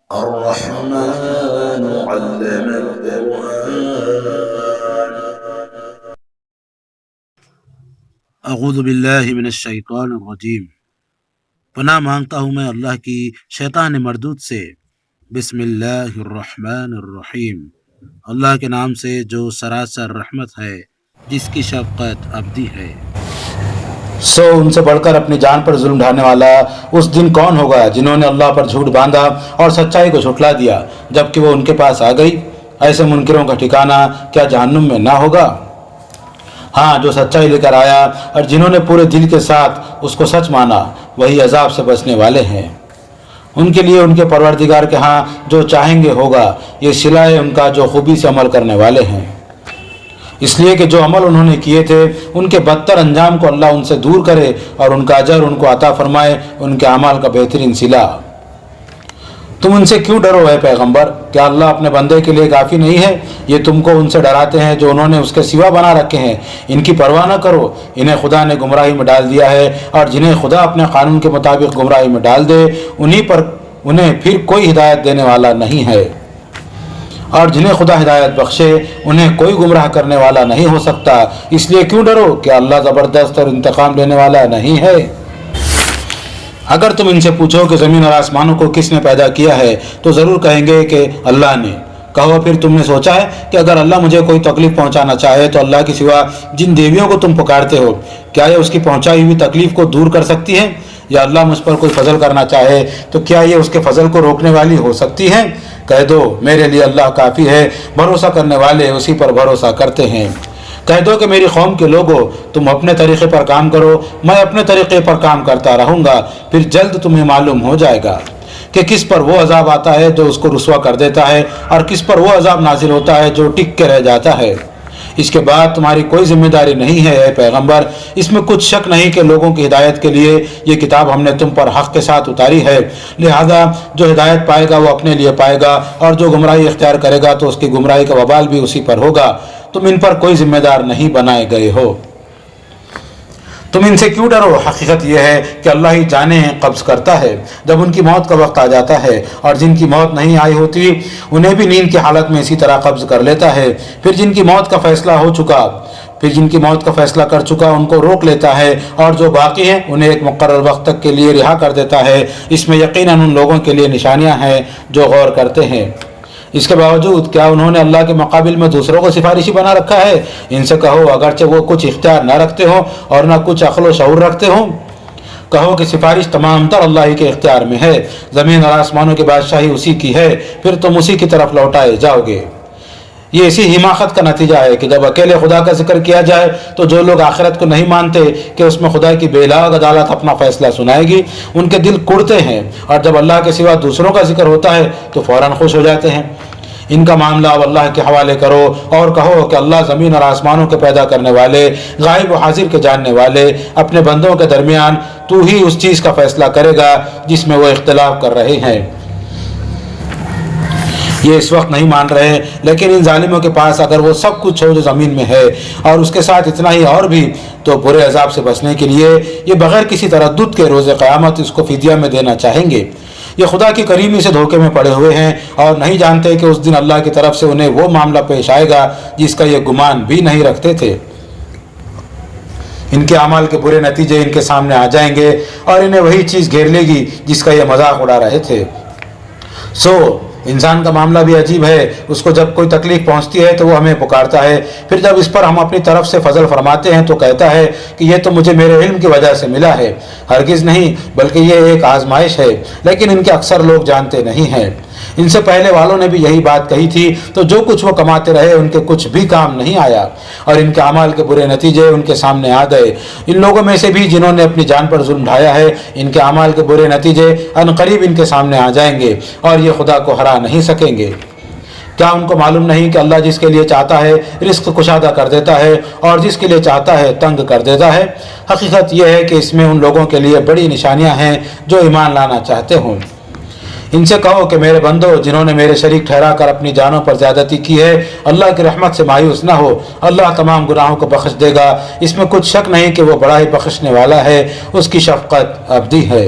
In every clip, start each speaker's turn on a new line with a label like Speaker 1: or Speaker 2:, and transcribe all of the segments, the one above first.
Speaker 1: الرحمن علم القرآن.
Speaker 2: اعوذ باللہ من الشیطان الرجیم. پناہ مانگتا ہوں میں اللہ کی شیطان مردود سے. بسم اللہ الرحمن الرحیم. اللہ کے نام سے جو سراسر رحمت ہے، جس کی شفقت ابدی ہے.
Speaker 3: سو ان سے بڑھ کر اپنی جان پر ظلم ڈھانے والا اس دن کون ہوگا جنہوں نے اللہ پر جھوٹ باندھا اور سچائی کو جھٹلا دیا جبکہ وہ ان کے پاس آ گئی. ایسے منکروں کا ٹھکانہ کیا جہنم میں نہ ہوگا؟ ہاں، جو سچائی لے کر آیا اور جنہوں نے پورے دل کے ساتھ اس کو سچ مانا وہی عذاب سے بچنے والے ہیں. ان کے لیے ان کے پروردگار کے ہاں جو چاہیں گے ہوگا. یہ صلہ ہے ان کا جو خوبی سے عمل کرنے والے ہیں، اس لیے کہ جو عمل انہوں نے کیے تھے ان کے بدتر انجام کو اللہ ان سے دور کرے اور ان کا اجر ان کو عطا فرمائے، ان کے اعمال کا بہترین صلہ. تم ان سے کیوں ڈرو ہے پیغمبر؟ کیا اللہ اپنے بندے کے لیے کافی نہیں ہے؟ یہ تم کو ان سے ڈراتے ہیں جو انہوں نے اس کے سوا بنا رکھے ہیں. ان کی پرواہ نہ کرو، انہیں خدا نے گمراہی میں ڈال دیا ہے، اور جنہیں خدا اپنے قانون کے مطابق گمراہی میں ڈال دے انہیں پھر کوئی ہدایت دینے والا نہیں ہے، اور جنہیں خدا ہدایت بخشے انہیں کوئی گمراہ کرنے والا نہیں ہو سکتا. اس لیے کیوں ڈرو؟ کیا اللہ زبردست اور انتقام لینے والا نہیں ہے؟ اگر تم ان سے پوچھو کہ زمین اور آسمانوں کو کس نے پیدا کیا ہے تو ضرور کہیں گے کہ اللہ نے. کہو پھر تم نے سوچا ہے کہ اگر اللہ مجھے کوئی تکلیف پہنچانا چاہے تو اللہ کے سوا جن دیویوں کو تم پکارتے ہو کیا یہ اس کی پہنچائی ہوئی تکلیف کو دور کر سکتی ہے؟ یا اللہ مجھ پر کوئی فضل کرنا چاہے تو کیا یہ اس کے فضل کو روکنے والی ہو سکتی ہے؟ کہہ دو میرے لیے اللہ کافی ہے، بھروسہ کرنے والے اسی پر بھروسہ کرتے ہیں. کہہ دو کہ میری قوم کے لوگوں، تم اپنے طریقے پر کام کرو، میں اپنے طریقے پر کام کرتا رہوں گا، پھر جلد تمہیں معلوم ہو جائے گا کہ کس پر وہ عذاب آتا ہے جو اس کو رسوا کر دیتا ہے، اور کس پر وہ عذاب نازل ہوتا ہے جو ٹک کے رہ جاتا ہے. اس کے بعد تمہاری کوئی ذمہ داری نہیں ہے اے پیغمبر. اس میں کچھ شک نہیں کہ لوگوں کی ہدایت کے لیے یہ کتاب ہم نے تم پر حق کے ساتھ اتاری ہے، لہذا جو ہدایت پائے گا وہ اپنے لیے پائے گا، اور جو گمراہی اختیار کرے گا تو اس کی گمراہی کا وبال بھی اسی پر ہوگا. تم ان پر کوئی ذمہ دار نہیں بنائے گئے ہو. تم ان سے کیوں ڈرو؟ حقیقت یہ ہے کہ اللہ ہی جانیں قبض کرتا ہے جب ان کی موت کا وقت آ جاتا ہے، اور جن کی موت نہیں آئی ہوتی انہیں بھی نیند کی حالت میں اسی طرح قبض کر لیتا ہے. پھر جن کی موت کا فیصلہ کر چکا ان کو روک لیتا ہے، اور جو باقی ہیں انہیں ایک مقرر وقت تک کے لیے رہا کر دیتا ہے. اس میں یقیناً ان لوگوں کے لیے نشانیاں ہیں جو غور کرتے ہیں. اس کے باوجود کیا انہوں نے اللہ کے مقابل میں دوسروں کو سفارشی بنا رکھا ہے؟ ان سے کہو اگرچہ وہ کچھ اختیار نہ رکھتے ہوں اور نہ کچھ عقل و شعور رکھتے ہوں، کہو کہ سفارش تمام تر اللہ ہی کے اختیار میں ہے. زمین اور آسمانوں کی بادشاہی اسی کی ہے، پھر تم اسی کی طرف لوٹائے جاؤ گے. یہ اسی حماقت کا نتیجہ ہے کہ جب اکیلے خدا کا ذکر کیا جائے تو جو لوگ آخرت کو نہیں مانتے کہ اس میں خدا کی بے لاگ عدالت اپنا فیصلہ سنائے گی، ان کے دل کڑتے ہیں، اور جب اللہ کے سوا دوسروں کا ذکر ہوتا ہے تو فوراً خوش ہو جاتے ہیں. ان کا معاملہ اب اللہ کے حوالے کرو اور کہو کہ اللہ زمین اور آسمانوں کے پیدا کرنے والے، غائب و حاضر کے جاننے والے، اپنے بندوں کے درمیان تو ہی اس چیز کا فیصلہ کرے گا جس میں وہ اختلاف کر رہے ہیں. یہ اس وقت نہیں مان رہے، لیکن ان ظالموں کے پاس اگر وہ سب کچھ ہو جو زمین میں ہے اور اس کے ساتھ اتنا ہی اور بھی، تو برے عذاب سے بچنے کے لیے یہ بغیر کسی تردد کے روز قیامت اس کو فدیہ میں دینا چاہیں گے. یہ خدا کی کریمی سے دھوکے میں پڑے ہوئے ہیں اور نہیں جانتے کہ اس دن اللہ کی طرف سے انہیں وہ معاملہ پیش آئے گا جس کا یہ گمان بھی نہیں رکھتے تھے. ان کے اعمال کے برے نتیجے ان کے سامنے آ جائیں گے اور انہیں وہی چیز گھیر لے گی جس کا یہ مذاق اڑا رہے تھے. انسان کا معاملہ بھی عجیب ہے. اس کو جب کوئی تکلیف پہنچتی ہے تو وہ ہمیں پکارتا ہے، پھر جب اس پر ہم اپنی طرف سے فضل فرماتے ہیں تو کہتا ہے کہ یہ تو مجھے میرے علم کی وجہ سے ملا ہے. ہرگز نہیں، بلکہ یہ ایک آزمائش ہے، لیکن ان کے اکثر لوگ جانتے نہیں ہیں. ان سے پہلے والوں نے بھی یہی بات کہی تھی، تو جو کچھ وہ کماتے رہے ان کے کچھ بھی کام نہیں آیا، اور ان کے اعمال کے برے نتیجے ان کے سامنے آ گئے. ان لوگوں میں سے بھی جنہوں نے اپنی جان پر ظلم ڈھایا ہے، ان کے اعمال کے برے نتیجے عنقریب ان کے سامنے آ جائیں گے اور یہ خدا کو ہرا نہیں سکیں گے. کیا ان کو معلوم نہیں کہ اللہ جس کے لیے چاہتا ہے رزق کشادہ کر دیتا ہے اور جس کے لیے چاہتا ہے تنگ کر دیتا ہے؟ حقیقت یہ ہے کہ اس میں ان لوگوں کے لیے بڑی نشانیاں ہیں جو ایمان لانا چاہتے ہوں. ان سے کہو کہ میرے بندو، جنہوں نے میرے شریک ٹھہرا کر اپنی جانوں پر زیادتی کی ہے، اللہ کی رحمت سے مایوس نہ ہو. اللہ تمام گناہوں کو بخش دے گا. اس میں کچھ شک نہیں کہ وہ بڑا ہی بخشنے والا ہے، اس کی شفقت ابدی ہے.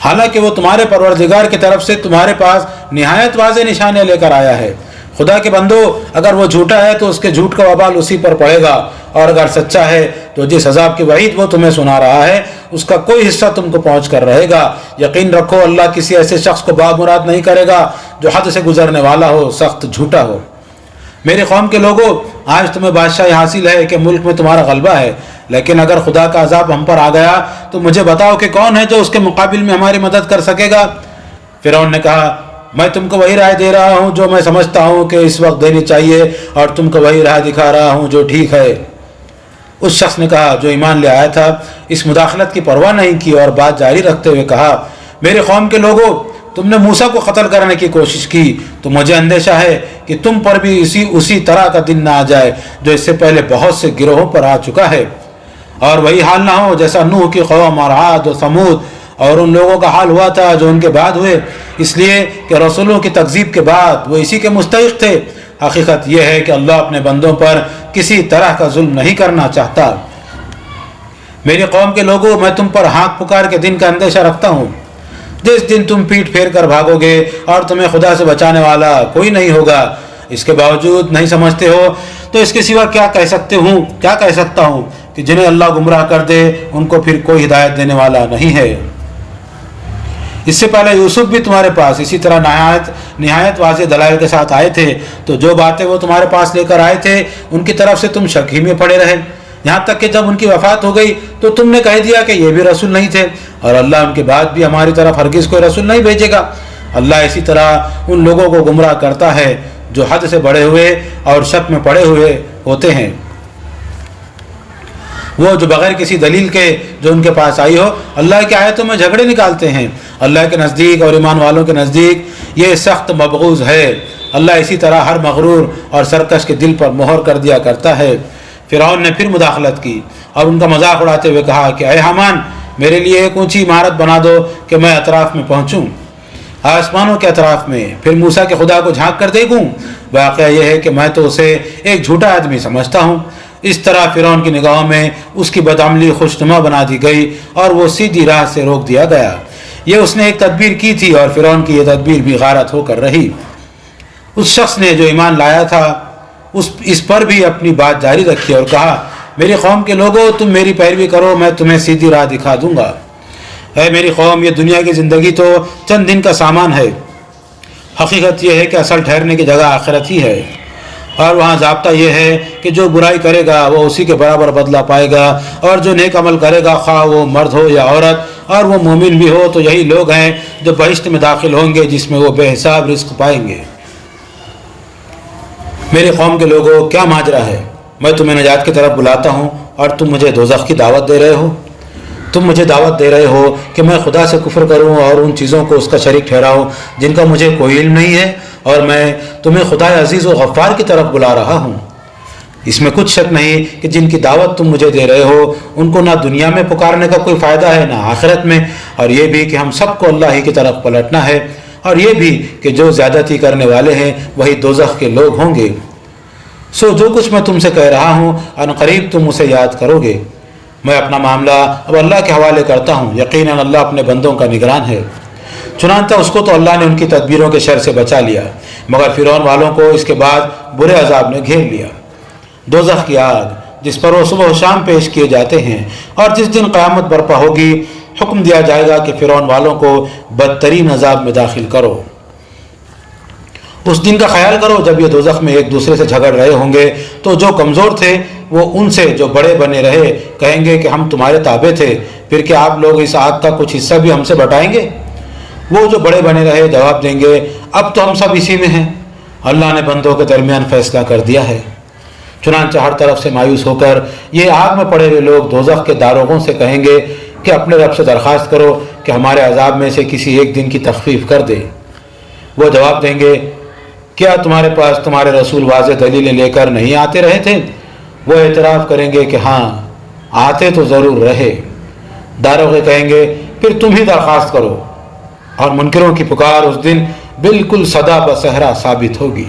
Speaker 3: حالانکہ وہ تمہارے پروردگار کی طرف سے تمہارے پاس نہایت واضح نشانیاں لے کر آیا ہے۔ خدا کے بندو، اگر وہ جھوٹا ہے تو اس کے جھوٹ کا وبال اسی پر پڑے گا، اور اگر سچا ہے تو جس عذاب کی وعید وہ تمہیں سنا رہا ہے اس کا کوئی حصہ تم کو پہنچ کر رہے گا۔ یقین رکھو اللہ کسی ایسے شخص کو بامراد نہیں کرے گا جو حد سے گزرنے والا ہو، سخت جھوٹا ہو۔ میرے قوم کے لوگوں، آج تمہیں بادشاہی حاصل ہے کہ ملک میں تمہارا غلبہ ہے، لیکن اگر خدا کا عذاب ہم پر آ گیا تو مجھے بتاؤ کہ کون ہے جو اس کے مقابل میں ہماری مدد کر سکے گا؟ فرعون نے کہا، میں تم کو وہی رائے دے رہا ہوں جو میں سمجھتا ہوں کہ اس وقت دینی چاہیے، اور تم کو وہی راہ دکھا رہا ہوں جو ٹھیک ہے۔ اس شخص نے کہا جو ایمان لے آیا تھا، اس مداخلت کی پرواہ نہیں کی اور بات جاری رکھتے ہوئے کہا، میرے قوم کے لوگوں، تم نے موسیٰ کو قتل کرنے کی کوشش کی تو مجھے اندیشہ ہے کہ تم پر بھی اسی طرح کا دن نہ آ جائے جو اس سے پہلے بہت سے گروہوں پر آ چکا ہے، اور وہی حال نہ ہو جیسا نوح کی قوم اور عاد و ثمود اور ان لوگوں کا حال ہوا تھا جو ان کے بعد ہوئے، اس لیے کہ رسولوں کی تکذیب کے بعد وہ اسی کے مستحق تھے۔ حقیقت یہ ہے کہ اللہ اپنے بندوں پر کسی طرح کا ظلم نہیں کرنا چاہتا۔ میری قوم کے لوگوں، میں تم پر ہانک پکار کے دن کا اندیشہ رکھتا ہوں، جس دن تم پیٹ پھیر کر بھاگو گے اور تمہیں خدا سے بچانے والا کوئی نہیں ہوگا۔ اس کے باوجود نہیں سمجھتے ہو تو اس کے سوا کیا کہہ سکتا ہوں کہ جنہیں اللہ گمراہ کر دے ان کو پھر کوئی ہدایت دینے والا نہیں ہے۔ اس سے پہلے یوسف بھی تمہارے پاس اسی طرح نہایت واضح دلائل کے ساتھ آئے تھے، تو جو باتیں وہ تمہارے پاس لے کر آئے تھے ان کی طرف سے تم شک ہی میں پڑے رہے، یہاں تک کہ جب ان کی وفات ہو گئی تو تم نے کہہ دیا کہ یہ بھی رسول نہیں تھے، اور اللہ ان کے بعد بھی ہماری طرف ہرگز کوئی رسول نہیں بھیجے گا۔ اللہ اسی طرح ان لوگوں کو گمراہ کرتا ہے جو حد سے بڑے ہوئے اور شک میں پڑے ہوئے ہوتے ہیں، وہ جو بغیر کسی دلیل کے جو ان کے پاس آئی ہو اللہ کی آیتوں میں جھگڑے نکالتے ہیں۔ اللہ کے نزدیک اور ایمان والوں کے نزدیک یہ سخت مبغوض ہے۔ اللہ اسی طرح ہر مغرور اور سرکش کے دل پر مہر کر دیا کرتا ہے۔ فرعون نے پھر مداخلت کی اور ان کا مذاق اڑاتے ہوئے کہا کہ اے حامان، میرے لیے ایک اونچی عمارت بنا دو کہ میں اطراف میں پہنچوں، آسمانوں کے اطراف میں، پھر موسیٰ کے خدا کو جھانک کر دیکھوں۔ واقعہ یہ ہے کہ میں تو اسے ایک جھوٹا آدمی سمجھتا ہوں۔ اس طرح فرعون کی نگاہوں میں اس کی بدعملی خوشنما بنا دی گئی اور وہ سیدھی راہ سے روک دیا گیا۔ یہ اس نے ایک تدبیر کی تھی اور فرعون کی یہ تدبیر بھی غارت ہو کر رہی۔ اس شخص نے جو ایمان لایا تھا اس پر بھی اپنی بات جاری رکھی اور کہا، میری قوم کے لوگوں، تم میری پیروی کرو، میں تمہیں سیدھی راہ دکھا دوں گا۔ اے میری قوم، یہ دنیا کی زندگی تو چند دن کا سامان ہے، حقیقت یہ ہے کہ اصل ٹھہرنے کی جگہ آخرت ہی ہے، اور وہاں ضابطہ یہ ہے کہ جو برائی کرے گا وہ اسی کے برابر بدلہ پائے گا، اور جو نیک عمل کرے گا خواہ وہ مرد ہو یا عورت اور وہ مومن بھی ہو تو یہی لوگ ہیں جو بہشت میں داخل ہوں گے جس میں وہ بے حساب رزق پائیں گے۔ میرے قوم کے لوگوں، کیا ماجرا ہے؟ میں تمہیں نجات کی طرف بلاتا ہوں اور تم مجھے دوزخ کی دعوت دے رہے ہو۔ تم مجھے دعوت دے رہے ہو کہ میں خدا سے کفر کروں اور ان چیزوں کو اس کا شریک ٹھہراؤں جن کا مجھے کوئی علم نہیں ہے، اور میں تمہیں خدا عزیز و غفار کی طرف بلا رہا ہوں۔ اس میں کچھ شک نہیں کہ جن کی دعوت تم مجھے دے رہے ہو ان کو نہ دنیا میں پکارنے کا کوئی فائدہ ہے نہ آخرت میں، اور یہ بھی کہ ہم سب کو اللہ ہی کی طرف پلٹنا ہے، اور یہ بھی کہ جو زیادتی کرنے والے ہیں وہی دوزخ کے لوگ ہوں گے۔ سو جو کچھ میں تم سے کہہ رہا ہوں ان قریب تم اسے یاد کرو گے۔ میں اپنا معاملہ اب اللہ کے حوالے کرتا ہوں، یقیناً اللہ اپنے بندوں کا نگران ہے۔ چنانچہ اس کو تو اللہ نے ان کی تدبیروں کے شر سے بچا لیا، مگر فرعون والوں کو اس کے بعد برے عذاب نے گھیر لیا۔ دوزخ کی آگ جس پر وہ صبح و شام پیش کیے جاتے ہیں، اور جس دن قیامت برپا ہوگی حکم دیا جائے گا کہ فرعون والوں کو بدترین عذاب میں داخل کرو۔ اس دن کا خیال کرو جب یہ دوزخ میں ایک دوسرے سے جھگڑ رہے ہوں گے تو جو کمزور تھے وہ ان سے جو بڑے بنے رہے کہیں گے کہ ہم تمہارے تابع تھے، پھر کہ آپ لوگ اس آگ کا کچھ حصہ بھی ہم سے بٹائیں گے؟ وہ جو بڑے بنے رہے جواب دیں گے، اب تو ہم سب اسی میں ہیں، اللہ نے بندوں کے درمیان فیصلہ کر دیا ہے۔ چنانچہ ہر طرف سے مایوس ہو کر یہ آگ میں پڑے ہوئے لوگ دوزخ کے داروغوں سے کہیں گے کہ اپنے رب سے درخواست کرو کہ ہمارے عذاب میں سے کسی ایک دن کی تخفیف کر دے۔ وہ جواب دیں گے، کیا تمہارے پاس تمہارے رسول واضح دلیلیں لے کر نہیں آتے رہے تھے؟ وہ اعتراف کریں گے کہ ہاں آتے تو ضرور رہے۔ داروغے کہیں گے، پھر تم ہی درخواست کرو، اور منکروں کی پکار اس دن بالکل صدا بصہرا ثابت ہوگی۔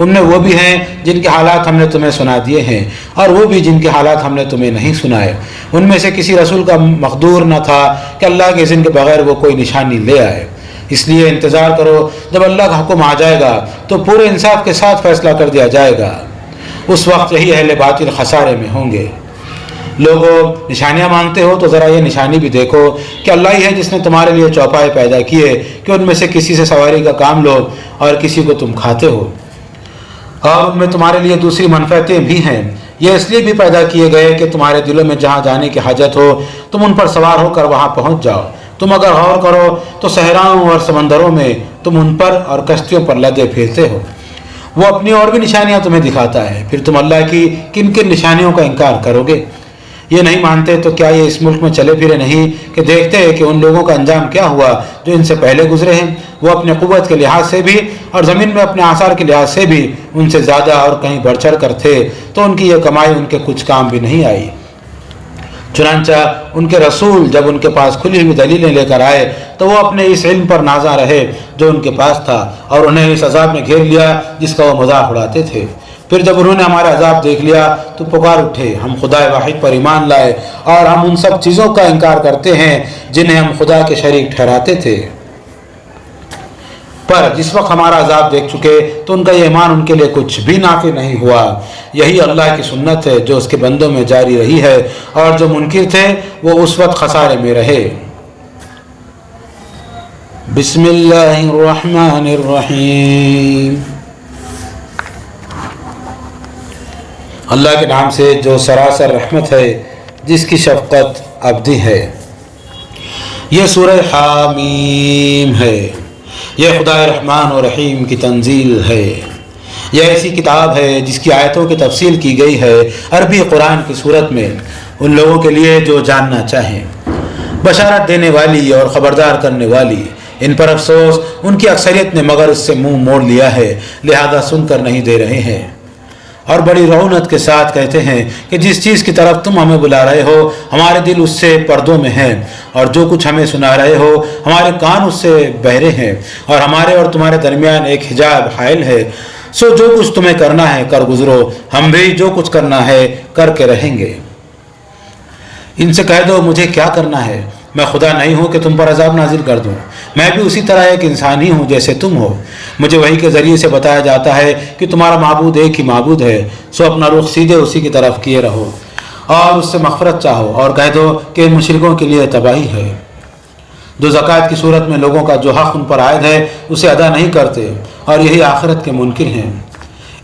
Speaker 3: ان میں وہ بھی ہیں جن کے حالات ہم نے تمہیں سنا دیے ہیں اور وہ بھی جن کے حالات ہم نے تمہیں نہیں سنائے۔ ان میں سے کسی رسول کا مقدور نہ تھا کہ اللہ کے اذن کے بغیر وہ کوئی نشانی لے آئے۔ اس لیے انتظار کرو، جب اللہ کا حکم آ جائے گا تو پورے انصاف کے ساتھ فیصلہ کر دیا جائے گا۔ اس وقت یہی اہل باطل خسارے میں ہوں گے۔ لوگوں، نشانیاں مانگتے ہو تو ذرا یہ نشانی بھی دیکھو کہ اللہ ہی ہے جس نے تمہارے لیے چوپائے پیدا کیے کہ ان میں سے کسی سے سواری کا کام لو اور کسی کو تم کھاتے ہو، اور ان میں تمہارے لیے دوسری منفعتیں بھی ہیں۔ یہ اس لیے بھی پیدا کیے گئے کہ تمہارے دلوں میں جہاں جانے کی حاجت ہو تم ان پر سوار ہو کر وہاں پہنچ جاؤ۔ تم اگر غور کرو تو صحراؤں اور سمندروں میں تم ان پر اور کشتیوں پر لدے پھرتے ہو۔ وہ اپنی اور بھی نشانیاں تمہیں دکھاتا ہے، پھر تم اللہ کی کن کن نشانیوں کا انکار کرو گے؟ یہ نہیں مانتے تو کیا یہ اس ملک میں چلے پھرے نہیں کہ دیکھتے ہیں کہ ان لوگوں کا انجام کیا ہوا جو ان سے پہلے گزرے ہیں؟ وہ اپنے قوت کے لحاظ سے بھی اور زمین میں اپنے آثار کے لحاظ سے بھی ان سے زیادہ اور کہیں بڑھ چڑھ کر تھے، تو ان کی یہ کمائی ان کے کچھ کام بھی نہیں آئی۔ چنانچہ ان کے رسول جب ان کے پاس کھلی ہوئی دلیلیں لے کر آئے تو وہ اپنے اس علم پر نازاں رہے جو ان کے پاس تھا، اور انہیں اس عذاب میں گھیر لیا جس کا وہ مذاق اڑاتے تھے۔ پھر جب انہوں نے ہمارا عذاب دیکھ لیا تو پکار اٹھے، ہم خدا واحد پر ایمان لائے اور ہم ان سب چیزوں کا انکار کرتے ہیں جنہیں ہم خدا کے شریک ٹھہراتے تھے۔ پر جس وقت ہمارا عذاب دیکھ چکے تو ان کا یہ ایمان ان کے لیے کچھ بھی نافع نہیں ہوا۔ یہی اللہ کی سنت ہے جو اس کے بندوں میں جاری رہی ہے، اور جو منکر تھے وہ اس وقت خسارے میں رہے۔ بسم اللہ الرحمن الرحیم۔ اللہ کے نام سے جو سراسر رحمت ہے، جس کی شفقت ابدی ہے۔ یہ سورہ حامیم ہے۔ یہ خدا رحمان و رحیم کی تنزیل ہے۔ یہ ایسی کتاب ہے جس کی آیتوں کی تفصیل کی گئی ہے عربی قرآن کی صورت میں ان لوگوں کے لیے جو جاننا چاہیں، بشارت دینے والی اور خبردار کرنے والی۔ ان پر افسوس، ان کی اکثریت نے مگر اس سے منہ موڑ لیا ہے، لہذا سن کر نہیں دے رہے ہیں، اور بڑی رعونت کے ساتھ کہتے ہیں کہ جس چیز کی طرف تم ہمیں بلا رہے ہو ہمارے دل اس سے پردوں میں ہیں، اور جو کچھ ہمیں سنا رہے ہو ہمارے کان اس سے بہرے ہیں، اور ہمارے اور تمہارے درمیان ایک حجاب حائل ہے۔ سو جو کچھ تمہیں کرنا ہے کر گزرو، ہم بھی جو کچھ کرنا ہے کر کے رہیں گے۔ ان سے کہہ دو مجھے کیا کرنا ہے، میں خدا نہیں ہوں کہ تم پر عذاب نازل کر دوں، میں بھی اسی طرح ایک انسان ہی ہوں جیسے تم ہو۔ مجھے وحی کے ذریعے سے بتایا جاتا ہے کہ تمہارا معبود ایک ہی معبود ہے، سو اپنا رخ سیدھے اسی کی طرف کیے رہو اور اس سے مغفرت چاہو، اور کہہ دو کہ مشرکوں کے لیے تباہی ہے جو زکوٰۃ کی صورت میں لوگوں کا جو حق ان پر عائد ہے اسے ادا نہیں کرتے، اور یہی آخرت کے منکر ہیں۔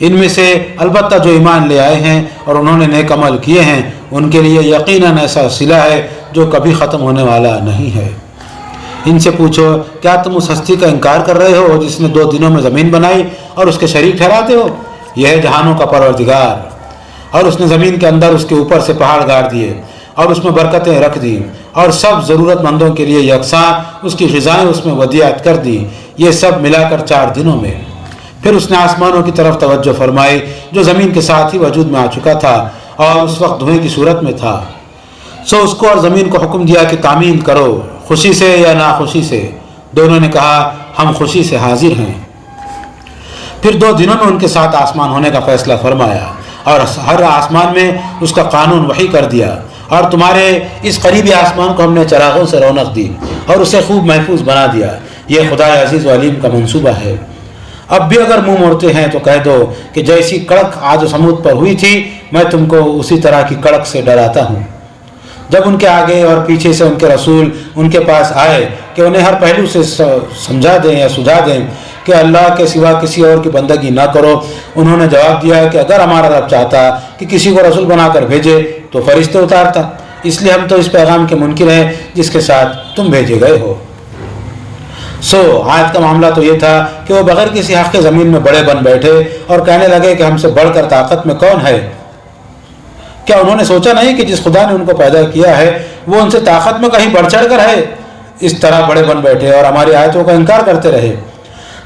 Speaker 3: ان میں سے البتہ جو ایمان لے آئے ہیں اور انہوں نے نیک عمل کیے ہیں ان کے لیے یقیناً ایسا صلہ ہے جو کبھی ختم ہونے والا نہیں ہے۔ ان سے پوچھو کیا تم اس ہستی کا انکار کر رہے ہو جس نے 2 دنوں میں زمین بنائی اور اس کے شریک ٹھہراتے ہو؟ یہ ہے جہانوں کا پروردگار، اور اس نے زمین کے اندر اس کے اوپر سے پہاڑ گاڑ دیے اور اس میں برکتیں رکھ دی، اور سب ضرورت مندوں کے لیے یکساں اس کی غذائیں اس میں ودیعت کر دی، یہ سب ملا کر 4 دنوں میں۔ پھر اس نے آسمانوں کی طرف توجہ فرمائی جو زمین کے ساتھ ہی وجود میں آ چکا تھا اور اس وقت دھوئیں کی صورت میں تھا، سو اس کو اور زمین کو حکم دیا کہ تعمیر کرو، خوشی سے یا ناخوشی سے۔ دونوں نے کہا ہم خوشی سے حاضر ہیں۔ پھر 2 دنوں میں ان کے ساتھ آسمان ہونے کا فیصلہ فرمایا، اور ہر آسمان میں اس کا قانون وحی کر دیا، اور تمہارے اس قریبی آسمان کو ہم نے چراغوں سے رونق دی اور اسے خوب محفوظ بنا دیا۔ یہ خدا عزیز و علیم کا منصوبہ ہے۔ اب بھی اگر منہ موڑتے ہیں تو کہہ دو کہ جیسی کڑک عاد و سمود پر ہوئی تھی میں تم کو اسی طرح کی کڑک سے ڈراتا ہوں۔ جب ان کے آگے اور پیچھے سے ان کے رسول ان کے پاس آئے کہ انہیں ہر پہلو سے سمجھا دیں یا سجھا دیں کہ اللہ کے سوا کسی اور کی بندگی نہ کرو، انہوں نے جواب دیا کہ اگر ہمارا رب چاہتا کہ کسی کو رسول بنا کر بھیجے تو فرشتے اتارتا، اس لیے ہم تو اس پیغام کے منکر ہیں جس کے ساتھ تم بھیجے گئے ہو۔ سو آیت کا معاملہ تو یہ تھا کہ وہ بغیر کسی حق کے زمین میں بڑے بن بیٹھے اور کہنے لگے کہ ہم سے بڑھ کر طاقت میں کون ہے۔ کیا انہوں نے سوچا نہیں کہ جس خدا نے ان کو پیدا کیا ہے وہ ان سے طاقت میں کہیں بڑھ چڑھ کر ہے؟ اس طرح بڑے بن بیٹھے اور ہماری آیتوں کا انکار کرتے رہے۔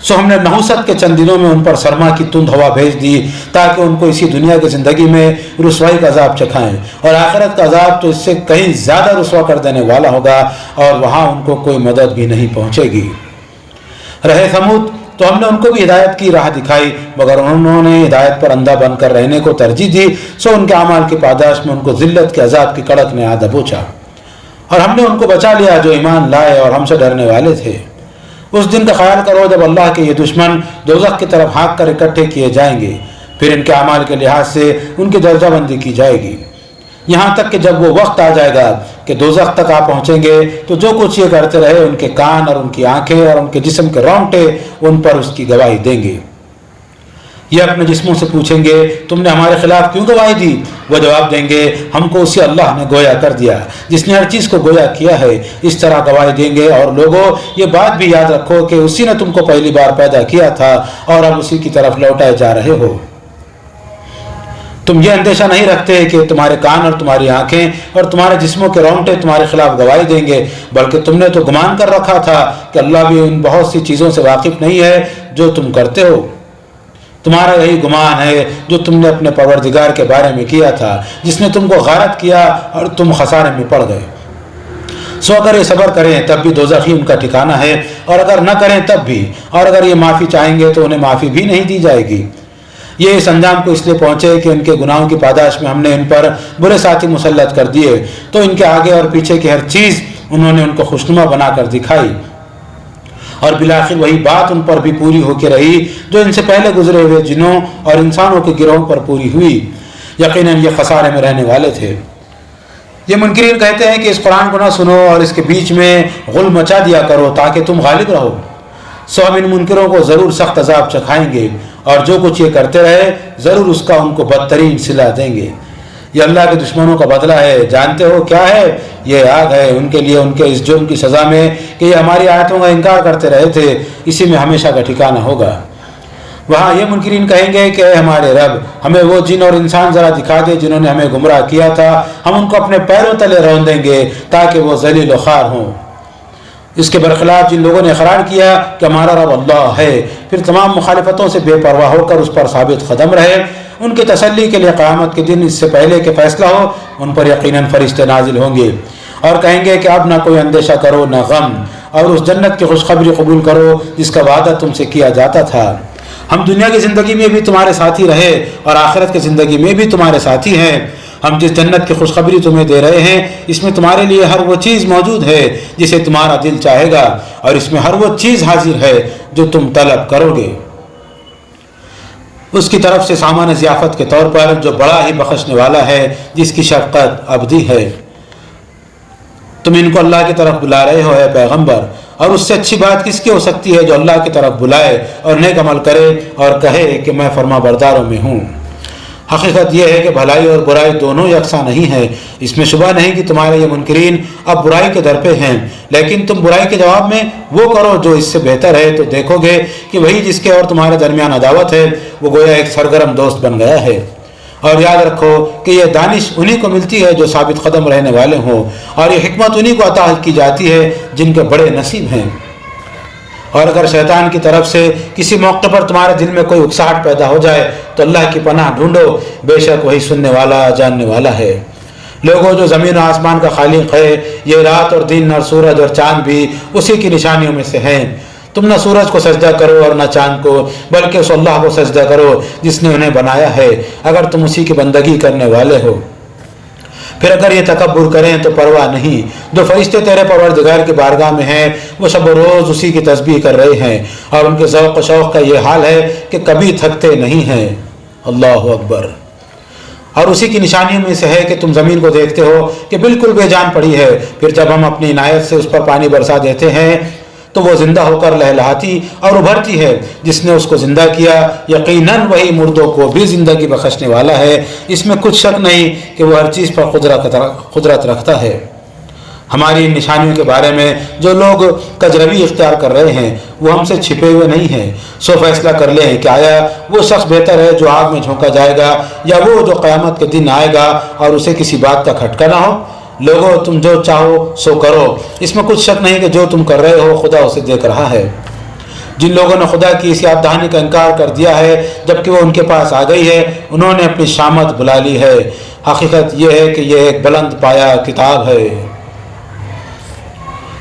Speaker 3: سو ہم نے نحوست کے چند دنوں میں ان پر سرما کی تند ہوا بھیج دی تاکہ ان کو اسی دنیا کی زندگی میں رسوائی کا عذاب چکھائیں، اور آخرت کا عذاب تو اس سے کہیں زیادہ رسوا کر دینے والا ہوگا، اور وہاں ان کو کوئی مدد بھی نہیں پہنچے گی۔ رہے ثمود تو ہم نے ان کو بھی ہدایت کی راہ دکھائی، مگر انہوں نے ہدایت پر اندھا بن کر رہنے کو ترجیح دی، سو ان کے اعمال کی پاداش میں ان کو ذلت کے عذاب کی کڑک نے آ دبوچا۔ اور ہم نے ان کو بچا لیا جو ایمان لائے اور ہم سے ڈرنے والے تھے۔ اس دن کا خیال کرو جب اللہ کے یہ دشمن دوزخ کی طرف ہانک کر اکٹھے کیے جائیں گے، پھر ان کے اعمال کے لحاظ سے ان کی درجہ بندی کی جائے گی، یہاں تک کہ جب وہ وقت آ جائے گا کہ دوزخ تک آپ پہنچیں گے تو جو کچھ یہ کرتے رہے ان کے کان اور ان کی آنکھیں اور ان کے جسم کے رونگٹے ان پر اس کی گواہی دیں گے۔ یہ اپنے جسموں سے پوچھیں گے تم نے ہمارے خلاف کیوں گواہی دی؟ وہ جواب دیں گے ہم کو اسی اللہ نے گویا کر دیا جس نے ہر چیز کو گویا کیا ہے، اس طرح گواہی دیں گے۔ اور لوگوں یہ بات بھی یاد رکھو کہ اسی نے تم کو پہلی بار پیدا کیا تھا اور اب اسی کی طرف لوٹائے جا رہے ہو۔ تم یہ اندیشہ نہیں رکھتے کہ تمہارے کان اور تمہاری آنکھیں اور تمہارے جسموں کے رونگٹے تمہارے خلاف گواہی دیں گے، بلکہ تم نے تو گمان کر رکھا تھا کہ اللہ بھی ان بہت سی چیزوں سے واقف نہیں ہے جو تم کرتے ہو۔ تمہارا یہی گمان ہے جو تم نے اپنے پروردگار کے بارے میں کیا تھا جس نے تم کو غارت کیا اور تم خسارے میں پڑ گئے۔ سو اگر یہ صبر کریں تب بھی دوزخ ہی ان کا ٹھکانہ ہے، اور اگر نہ کریں تب بھی، اور اگر یہ معافی چاہیں گے تو انہیں معافی بھی نہیں دی جائے گی۔ یہ اس انجام کو اس لیے پہنچے کہ ان کے گناہوں کی پاداش میں ہم نے ان پر برے ساتھی مسلط کر دیے، تو ان کے آگے اور پیچھے کی ہر چیز انہوں نے ان کو خوشنما بنا کر دکھائی، اور بالآخر وہی بات ان پر بھی پوری ہو کے رہی جو ان سے پہلے گزرے ہوئے جنوں اور انسانوں کے گروہوں پر پوری ہوئی۔ یقیناً یہ خسارے میں رہنے والے تھے۔ یہ منکرین کہتے ہیں کہ اس قرآن کو نہ سنو اور اس کے بیچ میں غل مچا دیا کرو تاکہ تم غالب رہو، سو ہم ان منکروں کو ضرور سخت عذاب چکھائیں گے، اور جو کچھ یہ کرتے رہے ضرور اس کا ان کو بدترین صلہ دیں گے۔ یہ اللہ کے دشمنوں کا بدلہ ہے، جانتے ہو کیا ہے؟ یہ آگ ہے ان کے لیے ان کے اس جرم کی سزا میں کہ یہ ہماری آیتوں کا انکار کرتے رہے تھے، اسی میں ہمیشہ کا ٹھکانہ ہوگا۔ وہاں یہ منکرین کہیں گے کہ اے ہمارے رب، ہمیں وہ جن اور انسان ذرا دکھا دے جنہوں نے ہمیں گمراہ کیا تھا، ہم ان کو اپنے پیروں تلے رون دیں گے تاکہ وہ ذلیل و خوار ہوں۔ اس کے برخلاف جن لوگوں نے اقرار کیا کہ ہمارا رب اللہ ہے، پھر تمام مخالفتوں سے بے پرواہ ہو کر اس پر ثابت قدم رہے، ان کی تسلی کے لیے قیامت کے دن اس سے پہلے کہ فیصلہ ہو ان پر یقیناً فرشتے نازل ہوں گے اور کہیں گے کہ اب نہ کوئی اندیشہ کرو نہ غم، اور اس جنت کی خوشخبری قبول کرو جس کا وعدہ تم سے کیا جاتا تھا۔ ہم دنیا کی زندگی میں بھی تمہارے ساتھی رہے اور آخرت کی زندگی میں بھی تمہارے ساتھی ہیں۔ ہم جس جنت کی خوشخبری تمہیں دے رہے ہیں اس میں تمہارے لیے ہر وہ چیز موجود ہے جسے تمہارا دل چاہے گا، اور اس میں ہر وہ چیز حاضر ہے جو تم طلب کرو گے۔ اس کی طرف سے سامان ضیافت کے طور پر جو بڑا ہی بخشنے والا ہے، جس کی شفقت ابدی ہے۔ تم ان کو اللہ کی طرف بلا رہے ہو اے پیغمبر، اور اس سے اچھی بات کس کی ہو سکتی ہے جو اللہ کی طرف بلائے اور نیک عمل کرے اور کہے کہ میں فرما برداروں میں ہوں۔ حقیقت یہ ہے کہ بھلائی اور برائی دونوں یکساں نہیں ہے، اس میں شبہ نہیں کہ تمہارے یہ منکرین اب برائی کے در پہ ہیں، لیکن تم برائی کے جواب میں وہ کرو جو اس سے بہتر ہے تو دیکھو گے کہ وہی جس کے اور تمہارے درمیان عداوت ہے وہ گویا ایک سرگرم دوست بن گیا ہے۔ اور یاد رکھو کہ یہ دانش انہی کو ملتی ہے جو ثابت قدم رہنے والے ہوں، اور یہ حکمت انہی کو عطا کی جاتی ہے جن کے بڑے نصیب ہیں۔ اور اگر شیطان کی طرف سے کسی موقع پر تمہارے دل میں کوئی اکساہٹ پیدا ہو جائے تو اللہ کی پناہ ڈھونڈو، بے شک وہی سننے والا جاننے والا ہے۔ لوگوں جو زمین و آسمان کا خالق ہے، یہ رات اور دن اور سورج اور چاند بھی اسی کی نشانیوں میں سے ہیں۔ تم نہ سورج کو سجدہ کرو اور نہ چاند کو، بلکہ اس اللہ کو سجدہ کرو جس نے انہیں بنایا ہے، اگر تم اسی کی بندگی کرنے والے ہو۔ پھر اگر یہ تکبر کریں تو پرواہ نہیں، جو فرشتے تیرے پروردگار کی بارگاہ میں ہیں وہ شب و روز اسی کی تسبیح کر رہے ہیں، اور ان کے ذوق و شوق کا یہ حال ہے کہ کبھی تھکتے نہیں ہیں۔ اللہ اکبر۔ اور اسی کی نشانیوں میں سے ہے کہ تم زمین کو دیکھتے ہو کہ بالکل بے جان پڑی ہے، پھر جب ہم اپنی عنایت سے اس پر پانی برسا دیتے ہیں تو وہ زندہ ہو کر لہلہاتی اور ابھرتی ہے۔ جس نے اس کو زندہ کیا یقیناً وہی مردوں کو بھی زندگی بخشنے والا ہے، اس میں کچھ شک نہیں کہ وہ ہر چیز پر قدرت رکھتا ہے۔ ہماری ان نشانیوں کے بارے میں جو لوگ کجروی اختیار کر رہے ہیں وہ ہم سے چھپے ہوئے نہیں ہیں، سو فیصلہ کر لیں کہ آیا وہ شخص بہتر ہے جو آگ میں جھونکا جائے گا، یا وہ جو قیامت کے دن آئے گا اور اسے کسی بات کا کھٹکا نہ ہو۔ لوگوں تم جو چاہو سو کرو، اس میں کچھ شک نہیں کہ جو تم کر رہے ہو خدا اسے دیکھ رہا ہے۔ جن لوگوں نے خدا کی اس یاد دہانی کا انکار کر دیا ہے جبکہ وہ ان کے پاس آ گئی ہے، انہوں نے اپنی شامت بلا لی ہے۔ حقیقت یہ ہے کہ یہ ایک بلند پایا کتاب ہے۔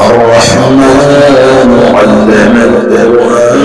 Speaker 1: الرحمن علم القرآن